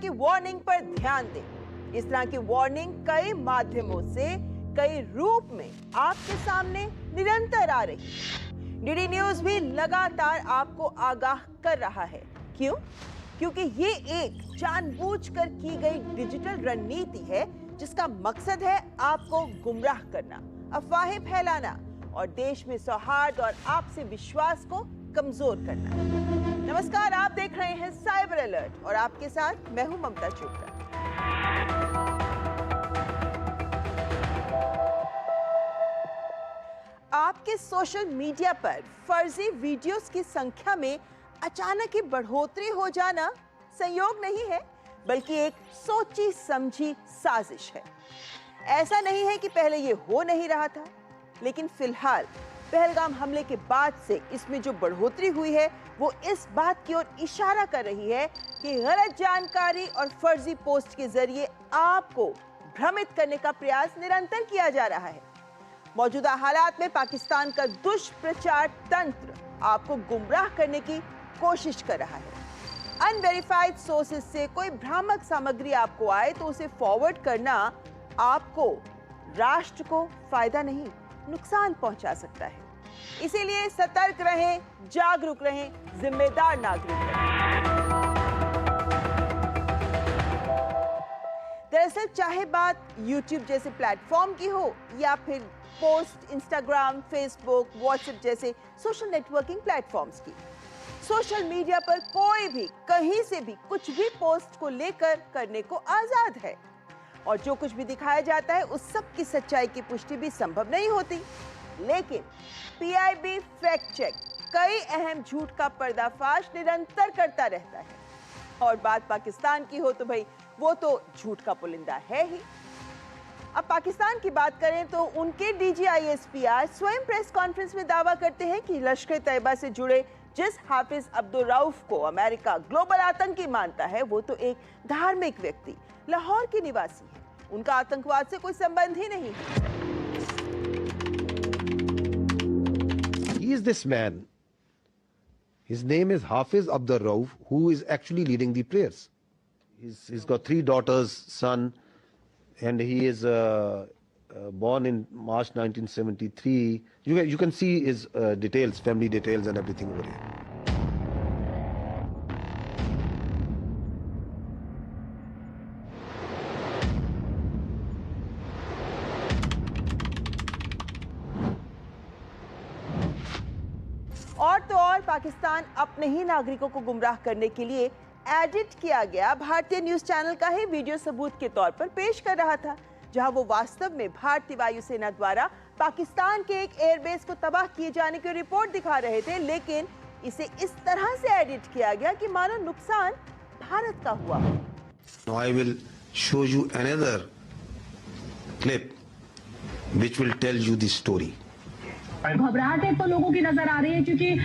की वार्निंग पर ध्यान दें। इस तरह की वार्निंग कई माध्यमों से, कई रूप में आपके सामने निरंतर आ रही है। डीडी न्यूज भी लगातार आपको आगाह कर रहा है। क्यों? क्योंकि ये एक जानबूझकर की गई डिजिटल रणनीति है जिसका मकसद है आपको गुमराह करना, अफवाहें फैलाना और देश में सौहार्द और आपसी विश्वास को कमजोर करना। नमस्कार, आप देख रहे हैं साइबर अलर्ट और आपके साथ मैं हूं ममता चोपड़ा। आपके सोशल मीडिया पर फर्जी वीडियोस की संख्या में अचानक ही बढ़ोतरी हो जाना संयोग नहीं है, बल्कि एक सोची समझी साजिश है। ऐसा नहीं है कि पहले ये हो नहीं रहा था, लेकिन फिलहाल पहलगाम हमले के बाद से इसमें जो बढ़ोतरी हुई है वो इस बात की ओर इशारा कर रही है कि गलत जानकारी और फर्जी पोस्ट के जरिए आपको भ्रमित करने का प्रयास निरंतर किया जा रहा है। मौजूदा हालात में पाकिस्तान का दुष्प्रचार तंत्र आपको गुमराह करने की कोशिश कर रहा है। अनवेरिफाइड सोर्सेज से कोई भ्रामक सामग्री आपको आए तो उसे फॉरवर्ड करना आपको, राष्ट्र को फायदा नहीं, नुकसान पहुंचा सकता है। इसीलिए सतर्क रहें, जागरूक रहें, जिम्मेदार नागरिक रहें। दरअसल चाहे बात YouTube जैसे प्लेटफॉर्म की हो या फिर पोस्ट इंस्टाग्राम, फेसबुक, व्हाट्सएप जैसे सोशल नेटवर्किंग प्लेटफॉर्म्स की, सोशल मीडिया पर कोई भी कहीं से भी कुछ भी पोस्ट को लेकर करने को आजाद है और जो कुछ भी दिखाया जाता है उस सब की सच्चाई की पुष्टि भी संभव नहीं होती। लेकिन PIB फैक्ट चेक कई अहम झूठ का पर्दाफाश निरंतर करता रहता है और बात पाकिस्तान की हो तो भाई वो तो झूठ का पुलिंदा है ही। अब पाकिस्तान की बात करें तो उनके DGISPR स्वयं प्रेस कॉन्फ्रेंस में दावा करते हैं कि लश्कर तैयबा से जुड़े जिस हाफिज अब्दुल रऊफ को अमेरिका ग्लोबल आतंकी मानता है वो तो एक धार्मिक व्यक्ति लाहौर के निवासी है, उनका आतंकवाद से कोई संबंध ही नहीं है। He is this man. His name is Hafiz Abdur Rauf, who is actually leading the prayers. He's got 3 daughters, son, and he is born in March 1973. You can see his details, family details and everything over here. और तो और पाकिस्तान अपने ही नागरिकों को गुमराह करने के लिए एडिट किया गया भारतीय न्यूज चैनल का ही वीडियो सबूत के तौर पर पेश कर रहा था, जहां वो वास्तव में भारतीय वायुसेना द्वारा पाकिस्तान के एक एयरबेस को तबाह किए जाने की रिपोर्ट दिखा रहे थे। लेकिन इसे इस तरह से एडिट किया गया कि मानो नुकसान भारत का हुआ। Now I will show you another clip which will tell you the story. घबराहट एक तो लोगों की नजर आ रही है क्योंकि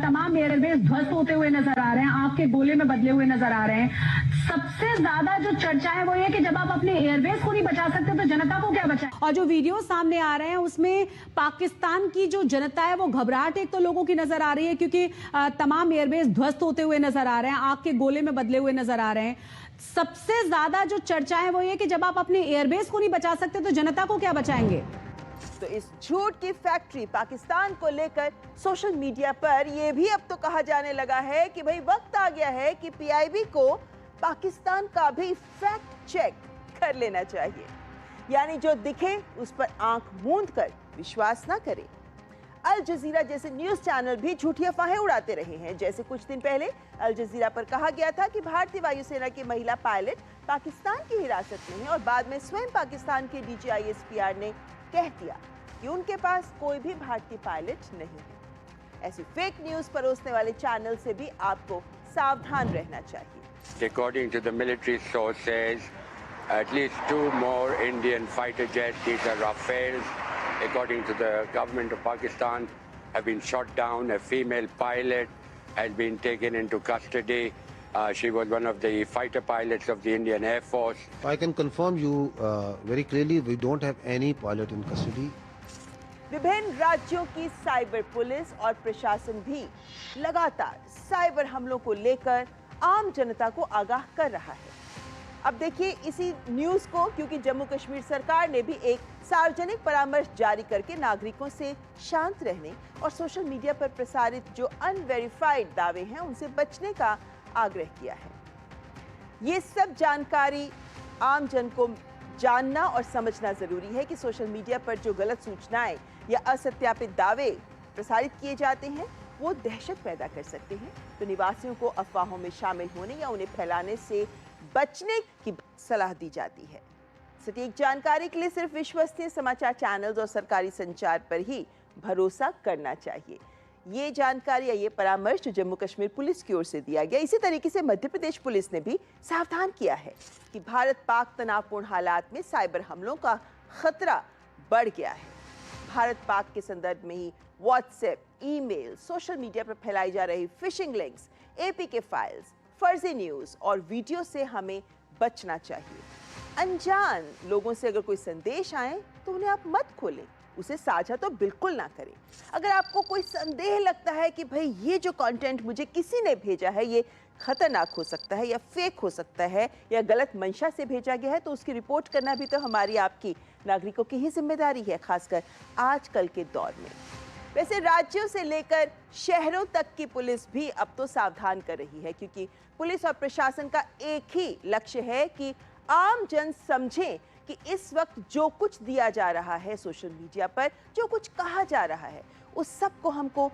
तमाम एयरबेस ध्वस्त होते हुए नजर आ रहे हैं, आग के गोले में बदले हुए नजर आ रहे हैं। सबसे ज्यादा जो चर्चा है वो ये कि जब आप अपने एयरबेस को नहीं बचा सकते तो जनता को क्या बचाएं। और जो वीडियो सामने आ रहे हैं उसमें पाकिस्तान की जो जनता है वो घबराहट एक तो लोगों की नजर आ रही है क्योंकि तमाम एयरबेस ध्वस्त होते हुए नजर आ रहे हैं, आग के गोले में बदले हुए नजर आ रहे हैं। सबसे ज्यादा जो चर्चा है वो ये कि जब आप अपने एयरबेस को नहीं बचा सकते तो जनता को क्या बचाएंगे। तो इस झूठ की फैक्ट्री पाकिस्तान को लेकर सोशल मीडिया पर यह भी अब तो कहा जाने लगा है कि भाई वक्त आ गया है कि PIB को पाकिस्तान का भी फैक्ट चेक कर लेना चाहिए, यानी जो दिखे उस पर आंख मूंद कर विश्वास ना करे। अल जजीरा जैसे न्यूज चैनल भी झूठी अफवाहें उड़ाते रहे हैं। जैसे कुछ दिन पहले अल जजीरा पर कहा गया था कि भारतीय वायुसेना की महिला पायलट पाकिस्तान की हिरासत में है और बाद में स्वयं पाकिस्तान के DGISPR ने कह दिया कि उनके पास कोई भी भारतीय पायलट नहीं है। ऐसी फेक न्यूज परोसने वाले चैनल से भी आपको सावधान रहना चाहिए। According to the military sources, at least 2 more Indian fighter jets, these are Rafales, according to the government of Pakistan, have been shot down. A female pilot has been taken into custody. She was one of the fighter pilots of the Indian Air Force. I can confirm you very clearly, we don't have any pilot in custody. विभिन्न राज्यों की cyber police और प्रशासन भी लगातार cyber हमलों को लेकर आम जनता को आगाह कर रहा है। अब देखिए इसी न्यूज को, क्योंकि जम्मू कश्मीर सरकार ने भी एक सार्वजनिक परामर्श जारी करके नागरिकों से शांत रहने और सोशल मीडिया पर प्रसारित जो अनवेरिफाइड दावे हैं उनसे बचने का आग्रह किया है। ये सब जानकारी आम जन को जानना और समझना जरूरी है कि सोशल मीडिया पर जो गलत सूचनाएं या असत्यापित दावे प्रसारित किए जाते हैं वो दहशत पैदा कर सकते हैं। तो निवासियों को अफवाहों में शामिल होने या उन्हें फैलाने से बचने की सलाह दी जाती है। सटीक जानकारी के लिए सिर्फ विश्वसनीय समाचार चैनल्स और सरकारी संचार पर ही भरोसा करना चाहिए। ये जानकारी या ये परामर्श जो जम्मू कश्मीर पुलिस की ओर से दिया गया, इसी तरीके से मध्य प्रदेश पुलिस ने भी सावधान किया है कि भारत पाक तनावपूर्ण हालात में साइबर हमलों का खतरा बढ़ गया है। भारत पाक के संदर्भ में ही व्हाट्सएप, ईमेल, सोशल मीडिया पर फैलाई जा रही फिशिंग लिंक्स, एपीके फाइल्स, फर्जी न्यूज और वीडियो से हमें बचना चाहिए। अनजान लोगों से अगर कोई संदेश आए तो उन्हें आप मत खोलें, उसे साझा तो बिल्कुल ना करें। अगर आपको कोई संदेह लगता है कि भाई ये जो कंटेंट मुझे किसी ने भेजा है ये खतरनाक हो सकता है या फेक हो सकता है या गलत मंशा से भेजा गया है, तो उसकी रिपोर्ट करना भी तो हमारी आपकी नागरिकों की ही जिम्मेदारी है, खासकर आजकल के दौर में। वैसे राज्यों से लेकर शहरों तक की पुलिस भी अब तो सावधान कर रही है, क्योंकि पुलिस और प्रशासन का एक ही लक्ष्य है कि आम जन समझें कि इस वक्त जो कुछ दिया जा रहा है सोशल मीडिया पर, जो कुछ कहा जा रहा है, उस सब को हमको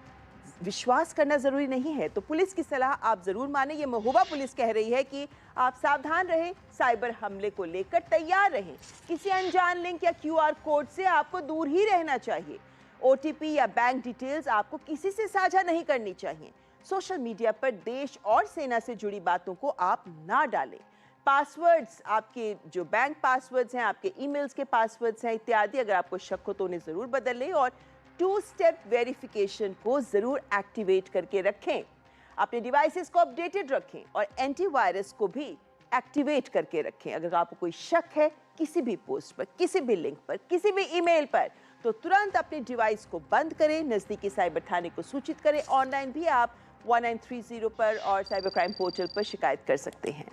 विश्वास करना जरूरी नहीं है। तो पुलिस की सलाह आप जरूर माने। ये महोबा पुलिस कह रही है कि आप सावधान रहें, साइबर हमले को लेकर तैयार रहें। किसी अनजान लिंक या क्यूआर कोड से आपको दूर ही रहना चाहिए। ओटीपी या बैंक डिटेल्स आपको किसी से साझा नहीं करनी चाहिए। सोशल मीडिया पर देश और सेना से जुड़ी बातों को आप ना डालें। पासवर्ड्स, आपके जो बैंक पासवर्ड्स हैं, आपके ईमेल्स के पासवर्ड्स हैं इत्यादि, अगर आपको शक हो तो उन्हें जरूर बदल लें और 2 स्टेप वेरिफिकेशन को जरूर एक्टिवेट करके रखें। अपने डिवाइसेस को अपडेटेड रखें और एंटीवायरस को भी एक्टिवेट करके रखें। अगर आपको कोई शक है किसी भी पोस्ट पर, किसी भी लिंक पर, किसी भी ईमेल पर, तो तुरंत अपने डिवाइस को बंद करें, नजदीकी साइबर थाने को सूचित करें। ऑनलाइन भी आप 1930 पर और साइबर क्राइम पोर्टल पर शिकायत कर सकते हैं।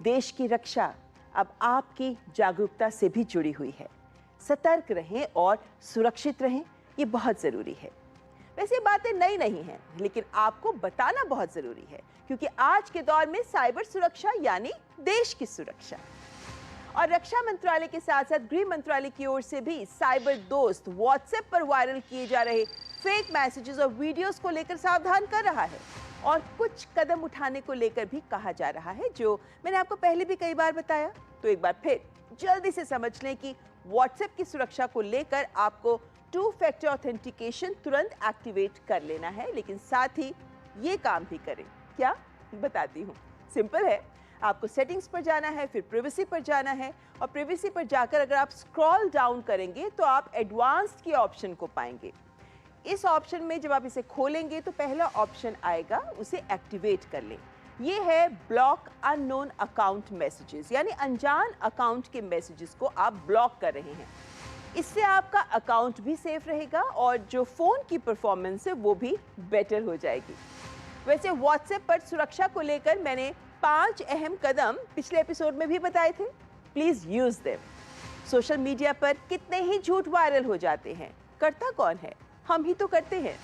देश की रक्षा अब आपकी जागरूकता से भी जुड़ी हुई है। सतर्क रहें और सुरक्षित रहें, ये बहुत जरूरी है। वैसे बातें नई नहीं हैं, लेकिन आपको बताना बहुत जरूरी है, क्योंकि आज के दौर में साइबर सुरक्षा यानी देश की सुरक्षा। और रक्षा मंत्रालय के साथ साथ गृह मंत्रालय की ओर से भी साइबर दोस्त व्हाट्सएप पर वायरल किए जा रहे फेक मैसेजेस और वीडियोस को लेकर सावधान कर रहा है और कुछ कदम उठाने को लेकर भी कहा जा रहा है, जो मैंने आपको पहले भी कई बार बताया। तो एक बार फिर जल्दी से समझ लें कि व्हाट्सएप की सुरक्षा को लेकर आपको 2 फैक्टर ऑथेंटिकेशन तुरंत एक्टिवेट कर लेना है, लेकिन साथ ही ये काम भी करें। क्या, बताती हूँ। सिंपल है, आपको सेटिंग्स पर जाना है, फिर प्राइवेसी पर जाना है और प्राइवेसी पर जाकर अगर आप स्क्रॉल डाउन करेंगे तो आप एडवांस्ड की ऑप्शन को पाएंगे। इस ऑप्शन में जब आप इसे खोलेंगे तो पहला ऑप्शन आएगा, उसे एक्टिवेट कर लें। ये है ब्लॉक अननोन अकाउंट मैसेजेस, यानी अनजान अकाउंट के मैसेजेस को आप ब्लॉक कर रहे हैं। इससे आपका अकाउंट भी सेफ रहेगा और जो फोन की परफॉर्मेंस है वो भी बेटर हो जाएगी। वैसे व्हाट्सएप पर सुरक्षा को लेकर मैंने 5 अहम कदम पिछले एपिसोड में भी बताए थे। Please use them. Social media पर कितने ही झूठ वायरल हो जाते हैं, करता कौन है? हम ही तो करते हैं।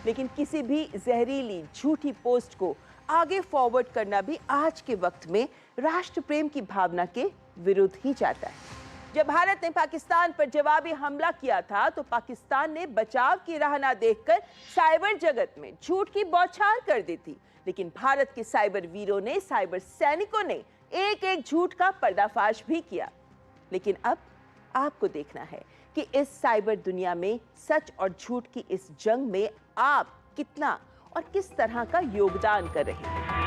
लेकिन किसी भी जहरीली झूठी पोस्ट को आगे फॉरवर्ड करना भी आज के वक्त में राष्ट्र प्रेम की भावना के विरुद्ध ही जाता है। जब भारत ने पाकिस्तान पर जवाबी हमला किया था तो पाकिस्तान ने बचाव की राह ना देखकर साइबर जगत में झूठ की बौछार कर दी थी। लेकिन भारत के साइबर वीरों ने, साइबर सैनिकों ने एक एक झूठ का पर्दाफाश भी किया। लेकिन अब आपको देखना है कि इस साइबर दुनिया में सच और झूठ की इस जंग में आप कितना और किस तरह का योगदान कर रहे हैं।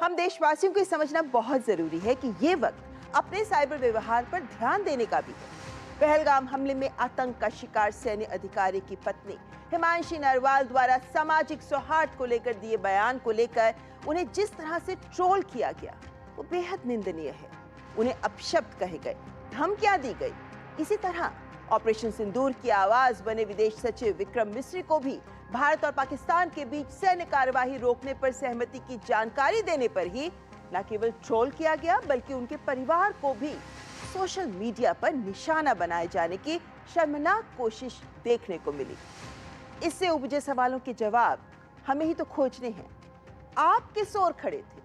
हम देशवासियों को ये समझना बहुत जरूरी है कि ये वक्त अपने साइबर व्यवहार पर ध्यान देने का भी है। पहलगाम हमले में आतंक का शिकार सैन्य अधिकारी की पत्नी हिमांशी नरवाल द्वारा सामाजिक सौहार्द को लेकर दिए बयान को लेकर उन्हें जिस तरह से ट्रोल किया गया वो बेहद निंदनीय है। उन्हें अपशब्द कहे गए, धमकियां दी गई। इसी तरह ऑपरेशन सिंदूर की आवाज बने विदेश सचिव विक्रम मिस्री को भी भारत और पाकिस्तान के बीच सैन्य कार्यवाही रोकने पर सहमति की जानकारी देने पर ही न केवल ट्रोल किया गया बल्कि उनके परिवार को भी सोशल मीडिया पर निशाना बनाए जाने की शर्मनाक कोशिश देखने को मिली। इससे उपजे सवालों के जवाब हमें ही तो खोजने हैं। आप किस ओर खड़े थे?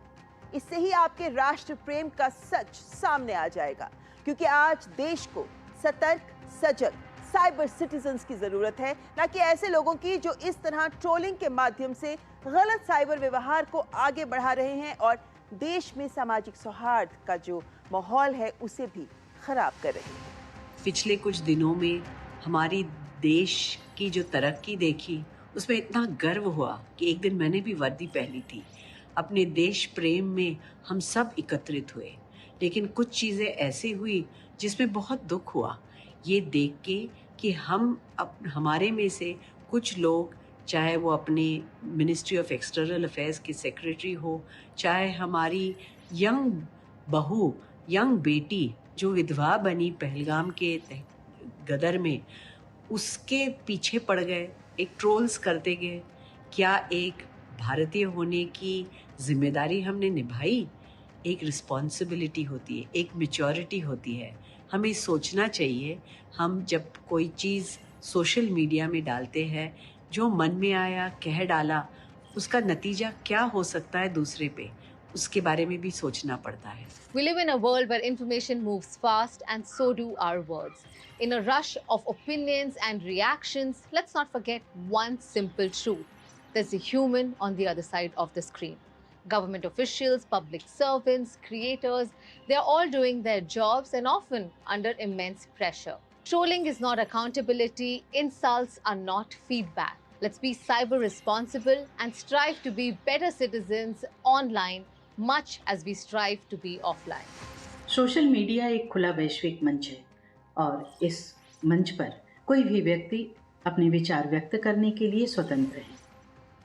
इससे ही आपके राष्ट्र प्रेम का सच सामने आ जाएगा, क्योंकि आज देश को सतर्क, सजग साइबर सिटीजन्स की जरूरत है, न कि ऐसे लोगों की जो इस तरह ट्रोलिंग के माध्यम से गलत साइबर व्यवहार को आगे बढ़ा रहे हैं और देश में सामाजिक सौहार्द का जो माहौल है उसे भी खराब कर रहे हैं। पिछले कुछ दिनों में हमारी देश की जो तरक्की देखी उसमें इतना गर्व हुआ कि एक दिन मैंने भी वर्दी पहनी थी। अपने देश प्रेम में हम सब एकत्रित हुए, लेकिन कुछ चीज़ें ऐसी हुई जिसमें बहुत दुख हुआ ये देख के कि हमारे में से कुछ लोग, चाहे वो अपने मिनिस्ट्री ऑफ एक्सटर्नल अफेयर्स की सेक्रेटरी हो, चाहे हमारी यंग बेटी जो विधवा बनी पहलगाम के गदर में, उसके पीछे पड़ गए, एक ट्रोल्स करते गए। क्या एक भारतीय होने की जिम्मेदारी हमने निभाई? एक रिस्पॉन्सिबिलिटी होती है, एक मैच्योरिटी होती है। हमें सोचना चाहिए, हम जब कोई चीज़ सोशल मीडिया में डालते हैं, जो मन में आया कह डाला, उसका नतीजा क्या हो सकता है दूसरे पे, उसके बारे में भी सोचना पड़ता है। We live in a world where information moves fast and so do our words. In a rush of opinions and reactions, let's not forget one simple truth. There's a human on the other side of the screen. Government officials, public servants, creators, they're all doing their jobs and often under immense pressure. Trolling is not accountability, insults are not feedback. Let's be cyber responsible and strive to be better citizens online, much as we strive to be offline. Social media एक खुला वैश्विक मंच है और इस मंच पर कोई भी व्यक्ति अपने विचार व्यक्त करने के लिए स्वतंत्र है,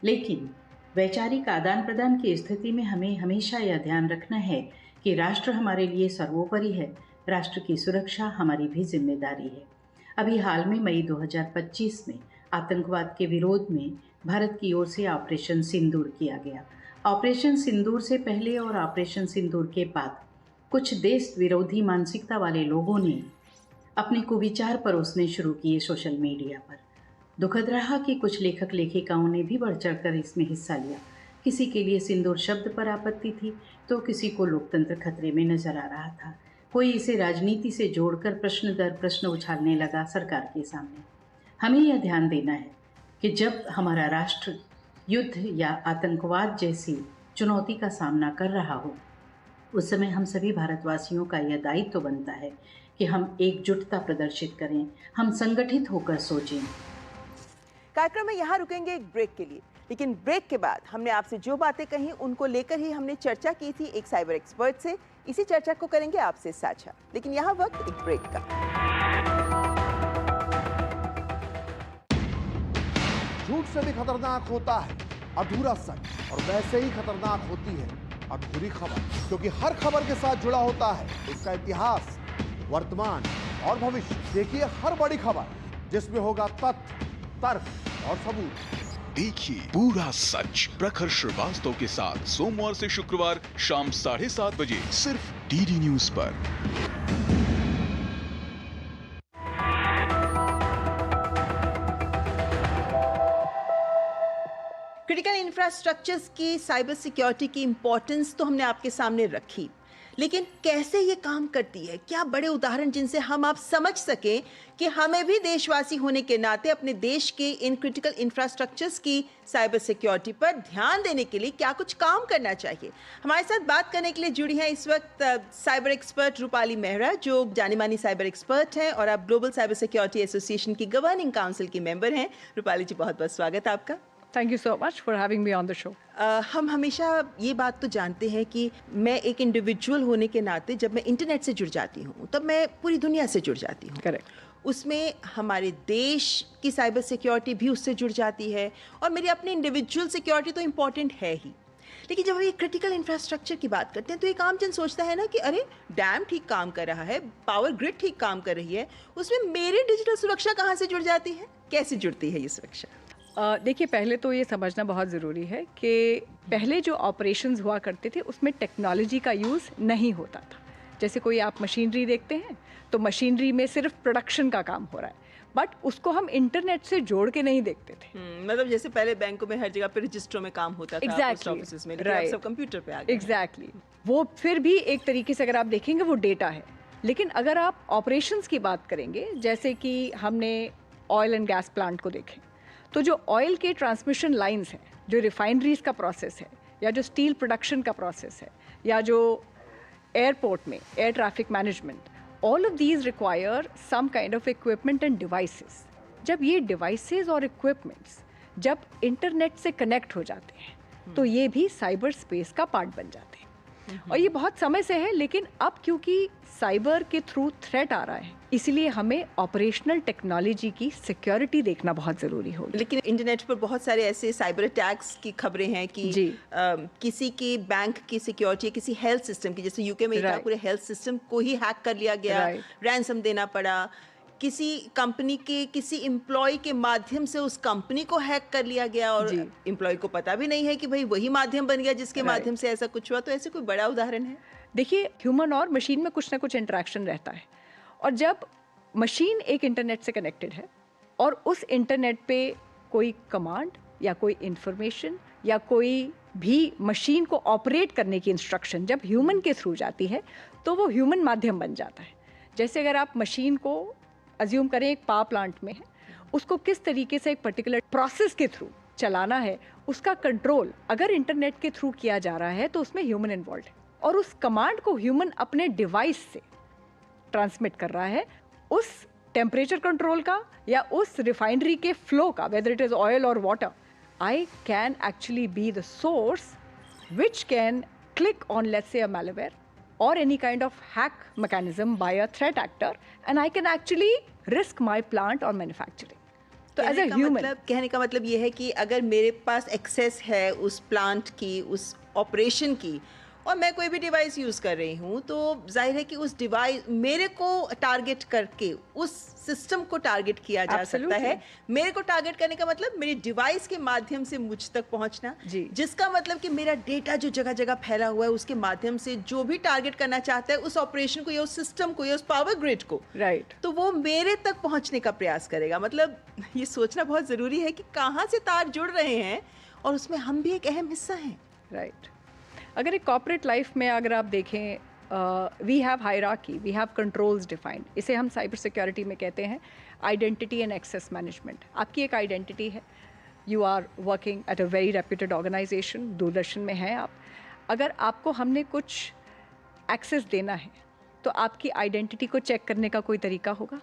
लेकिन वैचारिक आदान प्रदान की स्थिति में हमें हमेशा यह ध्यान रखना है कि राष्ट्र हमारे लिए सर्वोपरि है, राष्ट्र की सुरक्षा हमारी भी जिम्मेदारी है। अभी हाल में मई 2025 में आतंकवाद के विरोध में भारत की ओर से ऑपरेशन सिंदूर किया गया। ऑपरेशन सिंदूर से पहले और ऑपरेशन सिंदूर के बाद कुछ देश विरोधी मानसिकता वाले लोगों ने अपने कुविचार परोसने शुरू किए सोशल मीडिया पर। दुखद रहा कि कुछ लेखक लेखिकाओं ने भी बढ़ चढ़कर इसमें हिस्सा लिया। किसी के लिए सिंदूर शब्द पर आपत्ति थी तो किसी को लोकतंत्र खतरे में नजर आ रहा था। कोई इसे राजनीति से जोड़कर प्रश्न दर प्रश्न उछालने लगा सरकार के सामने। हमें यह ध्यान देना है कि जब हमारा राष्ट्र युद्ध या आतंकवाद जैसी चुनौती का सामना कर रहा हो, उस समय हम सभी भारतवासियों का यह दायित्व बनता है कि हम एकजुटता प्रदर्शित करें, हम संगठित होकर सोचें। कार्यक्रम में यहाँ रुकेंगे एक ब्रेक के लिए, लेकिन ब्रेक के बाद हमने आपसे जो बातें कही उनको लेकर ही हमने चर्चा की थी एक साइबर एक्सपर्ट से। इसी चर्चा को करेंगे आपसे साझा, लेकिन यहाँ वक्त एक ब्रेक का। झूठ से भी खतरनाक होता है अधूरा सच, और वैसे ही खतरनाक होती है अधूरी खबर, क्योंकि हर खबर के साथ जुड़ा होता है उसका इतिहास, वर्तमान और भविष्य। देखिए हर बड़ी खबर जिसमें होगा तथ्य, तर्क और सबूत। देखिए पूरा सच प्रखर श्रीवास्तव के साथ सोमवार से शुक्रवार शाम 7:30 बजे सिर्फ डीडी न्यूज पर। क्रिटिकल इंफ्रास्ट्रक्चर्स की साइबर सिक्योरिटी की इंपॉर्टेंस तो हमने आपके सामने रखी, लेकिन कैसे ये काम करती है, क्या बड़े उदाहरण जिनसे हम आप समझ सकें कि हमें भी देशवासी होने के नाते अपने देश के इन क्रिटिकल इंफ्रास्ट्रक्चर्स की साइबर सिक्योरिटी पर ध्यान देने के लिए क्या कुछ काम करना चाहिए। हमारे साथ बात करने के लिए जुड़ी हैं इस वक्त साइबर एक्सपर्ट रूपाली मेहरा, जो जानी मानी साइबर एक्सपर्ट हैं और आप ग्लोबल साइबर सिक्योरिटी एसोसिएशन की गवर्निंग काउंसिल की मेंबर हैं। रूपाली जी, बहुत बहुत स्वागत है आपका। Thank you so much for having me on the show. हम हमेशा ये बात तो जानते हैं कि मैं एक इंडिविजुअल होने के नाते जब मैं इंटरनेट से जुड़ जाती हूँ तब मैं पूरी दुनिया से जुड़ जाती हूँ। Correct. उसमें हमारे देश की साइबर सिक्योरिटी भी उससे जुड़ जाती है और मेरी अपनी इंडिविजुअल सिक्योरिटी तो इम्पॉर्टेंट है ही, लेकिन जब ये क्रिटिकल इंफ्रास्ट्रक्चर की बात करते हैं तो एक आम जन सोचता है ना कि अरे डैम ठीक काम कर रहा है, पावर ग्रिड ठीक काम कर रही है, उसमें मेरी डिजिटल सुरक्षा कहाँ से जुड़ जाती है, कैसे जुड़ती है ये सुरक्षा? देखिए, पहले तो ये समझना बहुत ज़रूरी है कि पहले जो ऑपरेशंस हुआ करते थे उसमें टेक्नोलॉजी का यूज़ नहीं होता था। जैसे कोई आप मशीनरी देखते हैं तो मशीनरी में सिर्फ प्रोडक्शन का काम हो रहा है, बट उसको हम इंटरनेट से जोड़ के नहीं देखते थे। मतलब जैसे पहले बैंकों में हर जगह पे रजिस्टरों में काम होता था, पोस्ट ऑफिस में, लेकिन अब सब कंप्यूटर पे आ गए। एग्जैक्टली, वो फिर भी एक तरीके से अगर आप देखेंगे वो डेटा है। लेकिन अगर आप ऑपरेशंस की बात करेंगे, जैसे कि हमने ऑयल एंड गैस प्लांट को देखें, तो जो ऑयल के ट्रांसमिशन लाइंस हैं, जो रिफाइनरीज का प्रोसेस है, या जो स्टील प्रोडक्शन का प्रोसेस है, या जो एयरपोर्ट में air traffic management, all of these require some kind of equipment and devices. जब ये devices और equipments जब इंटरनेट से कनेक्ट हो जाते हैं तो ये भी साइबर स्पेस का पार्ट बन जाते हैं। और ये बहुत समय से है, लेकिन अब क्योंकि साइबर के थ्रू थ्रेट आ रहा है, इसलिए हमें ऑपरेशनल टेक्नोलॉजी की सिक्योरिटी देखना बहुत ज़रूरी होगी। लेकिन इंटरनेट पर बहुत सारे ऐसे साइबर अटैक्स की खबरें हैं कि किसी की बैंक की सिक्योरिटी, किसी हेल्थ सिस्टम की, जैसे यूके में पूरे हेल्थ सिस्टम को ही हैक कर लिया गया, रैंसम देना पड़ा, किसी कंपनी के किसी एम्प्लॉय के माध्यम से उस कंपनी को हैक कर लिया गया और एम्प्लॉय को पता भी नहीं है कि भाई वही माध्यम बन गया जिसके माध्यम से ऐसा कुछ हुआ। तो ऐसे कोई बड़ा उदाहरण है? देखिए, ह्यूमन और मशीन में कुछ ना कुछ इंटरेक्शन रहता है, और जब मशीन एक इंटरनेट से कनेक्टेड है और उस इंटरनेट पे कोई कमांड या कोई इंफॉर्मेशन या कोई भी मशीन को ऑपरेट करने की इंस्ट्रक्शन जब ह्यूमन के थ्रू जाती है तो वो ह्यूमन माध्यम बन जाता है। जैसे अगर आप मशीन को अज्यूम करें एक पावर प्लांट में है, उसको किस तरीके से एक पर्टिकुलर प्रोसेस के थ्रू चलाना है, उसका कंट्रोल अगर इंटरनेट के थ्रू किया जा रहा है तो उसमें ह्यूमन इन्वॉल्व है, और उस कमांड को ह्यूमन अपने डिवाइस से ट्रांसमिट कर रहा है, उस टेम्परेचर कंट्रोल का या उस रिफाइनरी के फ्लो का, वेदर इट इज ऑयल और water, I can actually be the source which can click on, let's say, a malware or any kind of hack mechanism by a threat actor, and I can actually risk my plant or manufacturing. तो as a human, कहने का मतलब ये है कि अगर मेरे पास access है उस प्लांट की, उस ऑपरेशन की, और मैं कोई भी डिवाइस यूज़ कर रही हूँ, तो जाहिर है कि उस डिवाइस मेरे को टारगेट करके उस सिस्टम को टारगेट किया जा सकता है। मेरे को टारगेट करने का मतलब मेरी डिवाइस के माध्यम से मुझ तक पहुँचना, जिसका मतलब कि मेरा डेटा जो जगह जगह फैला हुआ है उसके माध्यम से जो भी टारगेट करना चाहता है उस ऑपरेशन को या उस सिस्टम को या उस पावर ग्रिड को, तो वो मेरे तक पहुँचने का प्रयास करेगा। मतलब ये सोचना बहुत ज़रूरी है कि कहाँ से तार जुड़ रहे हैं और उसमें हम भी एक अहम हिस्सा हैं। अगर एक कॉर्पोरेट लाइफ में अगर आप देखें, we have hierarchy, we have controls defined, इसे हम साइबर सिक्योरिटी में कहते हैं आइडेंटिटी एंड एक्सेस मैनेजमेंट। आपकी एक आइडेंटिटी है, you are working at a very reputed organisation, Doordarshan में हैं आप, अगर आपको हमने कुछ एक्सेस देना है तो आपकी आइडेंटिटी को चेक करने का कोई तरीका होगा।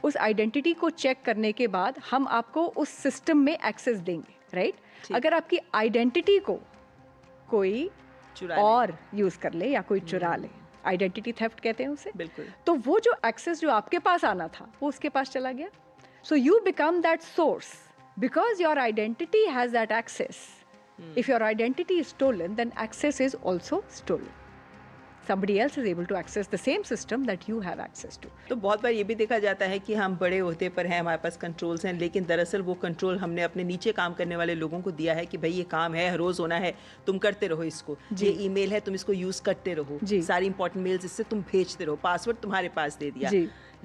उस आइडेंटिटी को चेक करने के बाद हम आपको उस सिस्टम में एक्सेस देंगे, राइट? अगर आपकी आइडेंटिटी को कोई और यूज कर ले या कोई चुरा ले, आइडेंटिटी थेफ्ट कहते हैं उसे, बिल्कुल, तो वो जो एक्सेस जो आपके पास आना था वो उसके पास चला गया। So you become that source because your identity has that access. If your identity is stolen, then access is also stolen. Somebody else is able to access the same system that you have access to. तो बहुत बार ये भी देखा जाता है कि हम बड़े ओहदे पर हैं, हमारे पास कंट्रोल्स हैं, लेकिन दरअसल वो कंट्रोल हमने अपने नीचे काम करने वाले लोगों को दिया है कि भाई ये काम है, रोज़ होना है, तुम करते रहो इसको, ये ईमेल है, तुम इसको यूज़ करते रहो, सारी इंपॉर्टेंट मेल्स इससे तुम भेजते रहो, पासवर्ड तुम्हारे पास दे दिया।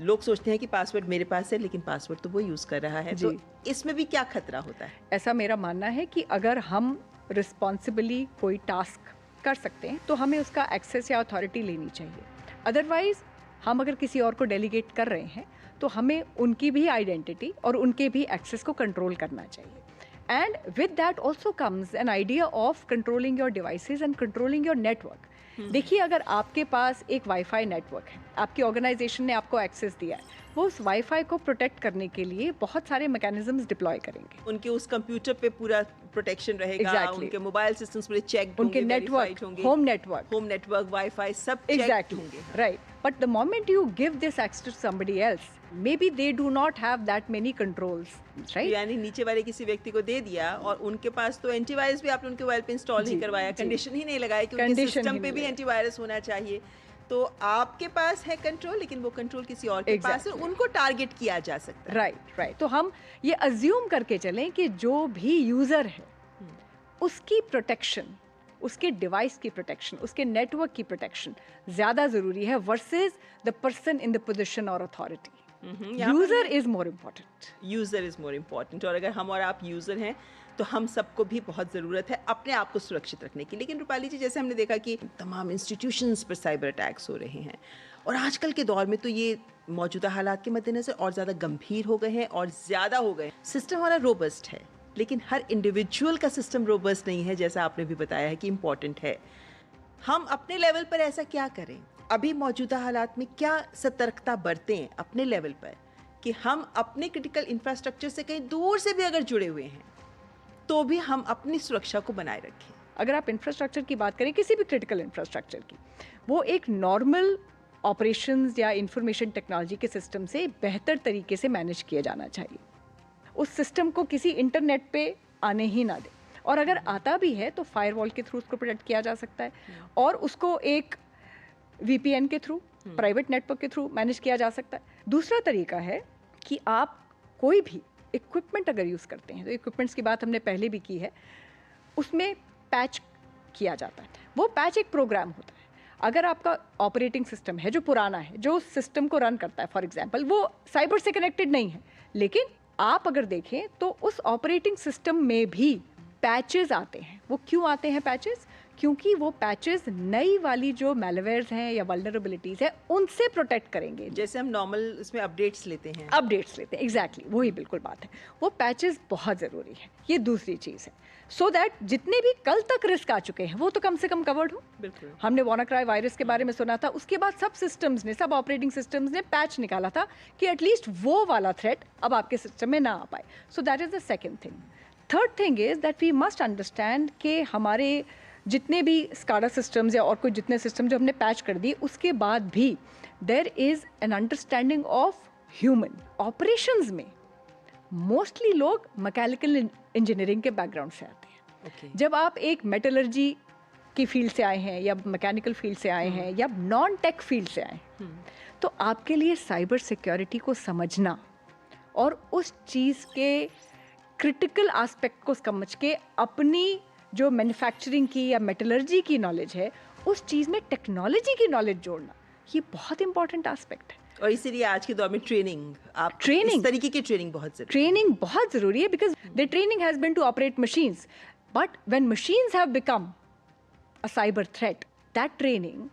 लोग सोचते हैं कि पासवर्ड मेरे पास है, लेकिन पासवर्ड तो वो यूज़ कर रहा है। तो इसमें भी क्या खतरा होता है? ऐसा मेरा मानना है कि अगर हम रिस्पॉन्सिबली कोई टास्क कर सकते हैं तो हमें उसका एक्सेस या अथॉरिटी लेनी चाहिए। अदरवाइज हम अगर किसी और को डेलीगेट कर रहे हैं तो हमें उनकी भी आइडेंटिटी और उनके भी एक्सेस को कंट्रोल करना चाहिए। And with that also comes an idea of controlling your devices and controlling your network. देखिए, अगर आपके पास एक वाईफाई नेटवर्क है, आपकी ऑर्गेनाइजेशन ने आपको एक्सेस दिया है, वो उस वाईफाई को प्रोटेक्ट करने के लिए बहुत सारे मैकेनिज्म्स डिप्लॉय करेंगे। उनके उस कंप्यूटर पे पूरा प्रोटेक्शन रहेगा, उनके मोबाइल सिस्टम्स पूरे चेक होंगे, उनके नेटवर्क, होम नेटवर्क, वाईफाई सब चेक होंगे, right? But the moment you give this access to somebody else, maybe they do not have that many controls, right? यानी नीचे वाले किसी व्यक्ति को दे दिया और उनके पास तो एंटीवायरस भी आपने उनके मोबाइल पे इंस्टॉल नहीं करवाया, कंडीशन ही नहीं लगाया कि उनके सिस्टम पे भी एंटीवायरस होना चाहिए, तो आपके पास है कंट्रोल, लेकिन वो कंट्रोल किसी और के पास है, उनको टारगेट किया जा सकता है। राइट। तो हम ये अज्यूम करके चलें कि जो भी यूजर है उसकी प्रोटेक्शन, उसके डिवाइस की प्रोटेक्शन, उसके नेटवर्क की प्रोटेक्शन ज़्यादा ज़रूरी है versus the person in the position और authority. User is more important. User is more important. और अगर हम और आप यूजर हैं तो हम सबको भी बहुत ज़रूरत है अपने आप को सुरक्षित रखने की। लेकिन रूपाली जी, जैसे हमने देखा कि तमाम इंस्टीट्यूशंस पर साइबर अटैक्स हो रहे हैं, और आजकल के दौर में तो ये मौजूदा हालात के मद्देनज़र और ज़्यादा गंभीर हो गए हैं और ज़्यादा हो गए। सिस्टम हमारा रोबस्ट है, लेकिन हर इंडिविजुअल का सिस्टम रोबस्ट नहीं है, जैसा आपने भी बताया है कि इम्पॉर्टेंट है। हम अपने लेवल पर ऐसा क्या करें, अभी मौजूदा हालात में क्या सतर्कता बरतें अपने लेवल पर कि हम अपने क्रिटिकल इंफ्रास्ट्रक्चर से कहीं दूर से भी अगर जुड़े हुए हैं तो भी हम अपनी सुरक्षा को बनाए रखें। अगर आप इंफ्रास्ट्रक्चर की बात करें, किसी भी क्रिटिकल इंफ्रास्ट्रक्चर की, वो एक नॉर्मल ऑपरेशंस या इंफॉर्मेशन टेक्नोलॉजी के सिस्टम से बेहतर तरीके से मैनेज किया जाना चाहिए। उस सिस्टम को किसी इंटरनेट पे आने ही ना दे, और अगर आता भी है तो फायरवॉल के थ्रू उसको प्रोटेक्ट किया जा सकता है, और उसको एक VPN के थ्रू, प्राइवेट नेटवर्क के थ्रू मैनेज किया जा सकता है। दूसरा तरीका है कि आप कोई भी इक्विपमेंट अगर यूज़ करते हैं, तो इक्विपमेंट्स की बात हमने पहले भी की है, उसमें पैच किया जाता है। वो पैच एक प्रोग्राम होता है। अगर आपका ऑपरेटिंग सिस्टम है जो पुराना है, जो सिस्टम को रन करता है, फॉर एग्जांपल वो साइबर से कनेक्टेड नहीं है, लेकिन आप अगर देखें तो उस ऑपरेटिंग सिस्टम में भी पैचेस आते हैं। वो क्यों आते हैं पैचेस? क्योंकि वो पैचेस नई वाली जो मैलवेयर्स हैं या वल्नरेबिलिटीज़ हैं उनसे प्रोटेक्ट करेंगे। जैसे हम नॉर्मल इसमें अपडेट्स लेते हैं, एग्जैक्टली वही बिल्कुल बात है। वो पैचेस बहुत ज़रूरी है। ये दूसरी चीज़ है, सो दैट जितने भी कल तक रिस्क आ चुके हैं वो तो कम से कम कवर्ड हो। बिल्कुल। हमने WannaCry वायरस के बारे में सुना था, उसके बाद सब सिस्टम्स ने, सब ऑपरेटिंग सिस्टम्स ने पैच निकाला था कि एटलीस्ट वो वाला थ्रेट अब आपके सिस्टम में ना आ पाए। So that is the second thing. Third thing is that we must understand कि हमारे जितने भी SCADA सिस्टम्स या और कोई जितने सिस्टम जो हमने पैच कर दिए, उसके बाद भी there is an understanding of human operations में। मोस्टली लोग मैकेनिकल इंजीनियरिंग के बैकग्राउंड से आते हैं। जब आप एक मेटलर्जी की फील्ड से आए हैं या मैकेनिकल फील्ड से आए हैं या नॉन टेक फील्ड से आए हैं, तो आपके लिए साइबर सिक्योरिटी को समझना और उस चीज़ के क्रिटिकल एस्पेक्ट को समझ के अपनी जो मैन्युफैक्चरिंग की या मेटलर्जी की नॉलेज है, उस चीज़ में टेक्नोलॉजी की नॉलेज जोड़ना, ये बहुत इंपॉर्टेंट एस्पेक्ट है। और इसीलिए आज के दौर में इस तरीके की ट्रेनिंग बहुत ज़रूरी है, because the training has been to operate machines, but when machines have become a cyber threat, that training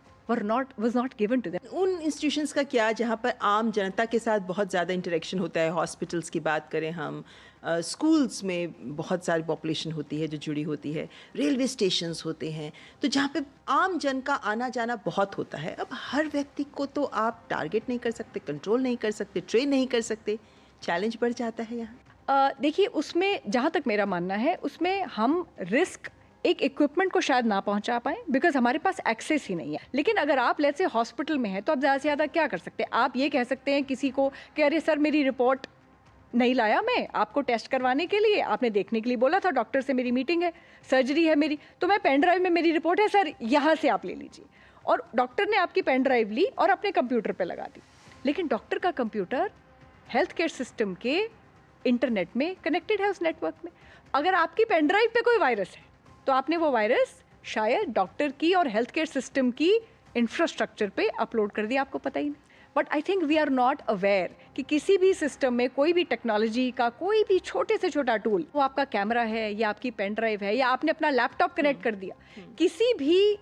was not given to them. उन इंस्टीट्यूशंस का क्या जहाँ पर आम जनता के साथ बहुत ज़्यादा इंटरेक्शन होता है? हॉस्पिटल्स की बात करें हम, स्कूल्स में बहुत सारी पॉपुलेशन होती है जो जुड़ी होती है, रेलवे स्टेशंस होते हैं, तो जहाँ पे आम जन का आना जाना बहुत होता है। अब हर व्यक्ति को तो आप टारगेट नहीं कर सकते, कंट्रोल नहीं कर सकते, ट्रेन नहीं कर सकते, चैलेंज बढ़ जाता है यहाँ। देखिए, उसमें जहाँ तक मेरा मानना है, उसमें हम रिस्क एक इक्विपमेंट को शायद ना पहुंचा पाएं, बिकॉज हमारे पास एक्सेस ही नहीं है। लेकिन अगर आप लेट्स से हॉस्पिटल में हैं, तो आप ज़्यादा से ज़्यादा क्या कर सकते हैं? आप ये कह सकते हैं किसी को कि अरे सर, मेरी रिपोर्ट नहीं लाया मैं आपको टेस्ट करवाने के लिए, आपने देखने के लिए बोला था, डॉक्टर से मेरी मीटिंग है, सर्जरी है मेरी, तो मैं पेन ड्राइव में मेरी रिपोर्ट है सर, यहाँ से आप ले लीजिए। और डॉक्टर ने आपकी पेन ड्राइव ली और अपने कंप्यूटर पर लगा दी, लेकिन डॉक्टर का कंप्यूटर हेल्थ केयर सिस्टम के इंटरनेट में कनेक्टेड है, उस नेटवर्क में। अगर आपकी पेन ड्राइव पे कोई वायरस है, तो आपने वो वायरस शायद डॉक्टर की और हेल्थ केयर सिस्टम की इंफ्रास्ट्रक्चर पे अपलोड कर दिया, आपको पता ही नहीं। But I think we are not aware कि किसी भी सिस्टम में कोई भी टेक्नोलॉजी का कोई भी छोटे से छोटा टूल, वो आपका कैमरा है या आपकी पेन ड्राइव है या आपने अपना लैपटॉप कनेक्ट कर दिया, किसी भी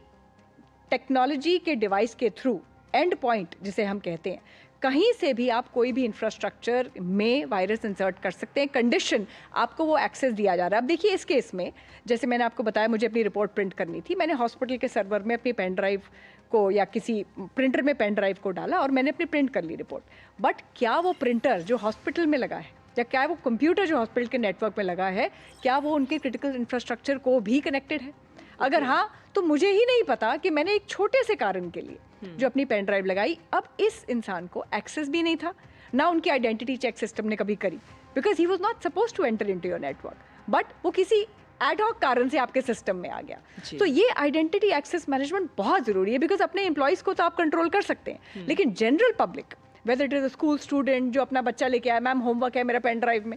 टेक्नोलॉजी के डिवाइस के थ्रू, एंड पॉइंट जिसे हम कहते हैं, कहीं से भी आप कोई भी इंफ्रास्ट्रक्चर में वायरस इंसर्ट कर सकते हैं, कंडीशन आपको वो एक्सेस दिया जा रहा है। अब देखिए, इस केस में जैसे मैंने आपको बताया, मुझे अपनी रिपोर्ट प्रिंट करनी थी, मैंने हॉस्पिटल के सर्वर में अपनी पेन ड्राइव को या किसी प्रिंटर में पेन ड्राइव को डाला और मैंने अपनी प्रिंट कर ली रिपोर्ट। बट क्या वो प्रिंटर जो हॉस्पिटल में लगा है या क्या वो कंप्यूटर जो हॉस्पिटल के नेटवर्क में लगा है, क्या वो उनके क्रिटिकल इंफ्रास्ट्रक्चर को भी कनेक्टेड है? अगर हाँ, तो मुझे ही नहीं पता कि मैंने एक छोटे से कारण के लिए जो अपनी पेन ड्राइव लगाई, अब इस इंसान को एक्सेस भी नहीं था, ना उनकी आइडेंटिटी चेक सिस्टम ने कभी करी, because he was not suppose to enter into your network. But वो किसी एड हॉक कारण से आपके सिस्टम में आ गया। जी। तो ये आइडेंटिटी एक्सेस मैनेजमेंट बहुत ज़रूरी है, बिकॉज अपने एम्प्लॉयज़ को तो आप कंट्रोल कर सकते हैं, लेकिन general public, whether it is a school student जो अपना बच्चा लेके आया, मैम होमवर्क है मेरा पेन ड्राइव में,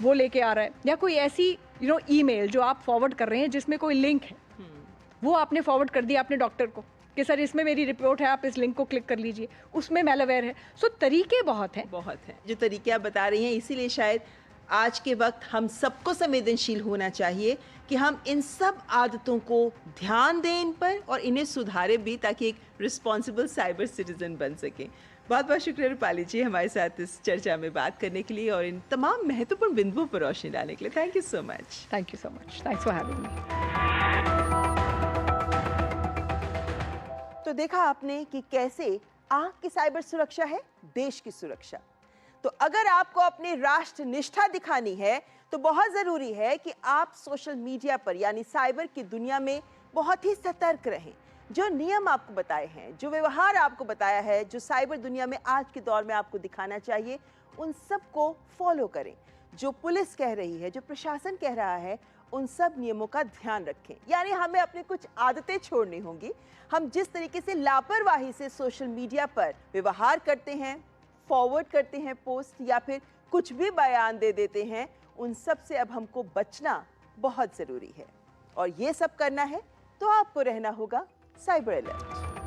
वो लेके आ रहा है, या कोई ऐसी ईमेल जो आप फॉरवर्ड कर रहे हैं जिसमें कोई लिंक है, वो आपने फॉरवर्ड कर दिया अपने डॉक्टर को कि सर इसमें मेरी रिपोर्ट है, आप इस लिंक को क्लिक कर लीजिए, उसमें मैलवेयर है। सो तरीके बहुत हैं। जो तरीके आप बता रही हैं, इसीलिए शायद आज के वक्त हम सबको संवेदनशील होना चाहिए कि हम इन सब आदतों को ध्यान दें इन पर और इन्हें सुधारें भी, ताकि एक रिस्पॉन्सिबल साइबर सिटीजन बन सकें। बहुत बहुत शुक्रिया रूपाली जी हमारे साथ इस चर्चा में बात करने के लिए और इन तमाम महत्वपूर्ण बिंदुओं पर रोशनी डालने के लिए। Thank you so much. Thank you so much, thanks for having me. तो देखा आपने कि कैसे आंख की साइबर सुरक्षा है देश की सुरक्षा। तो अगर आपको अपनी राष्ट्र निष्ठा दिखानी है तो बहुत जरूरी है कि आप सोशल मीडिया पर यानी साइबर की दुनिया में बहुत ही सतर्क रहें। जो नियम आपको बताए हैं, जो व्यवहार आपको बताया है, जो साइबर दुनिया में आज के दौर में आपको दिखाना चाहिए, उन सब को फॉलो करें। जो पुलिस कह रही है, जो प्रशासन कह रहा है, उन सब नियमों का ध्यान रखें। यानी हमें अपनी कुछ आदतें छोड़नी होंगी। हम जिस तरीके से लापरवाही से सोशल मीडिया पर व्यवहार करते हैं, फॉरवर्ड करते हैं पोस्ट या फिर कुछ भी बयान दे देते हैं, उन सब से अब हमको बचना बहुत ज़रूरी है। और ये सब करना है तो आपको रहना होगा साइबर अलर्ट।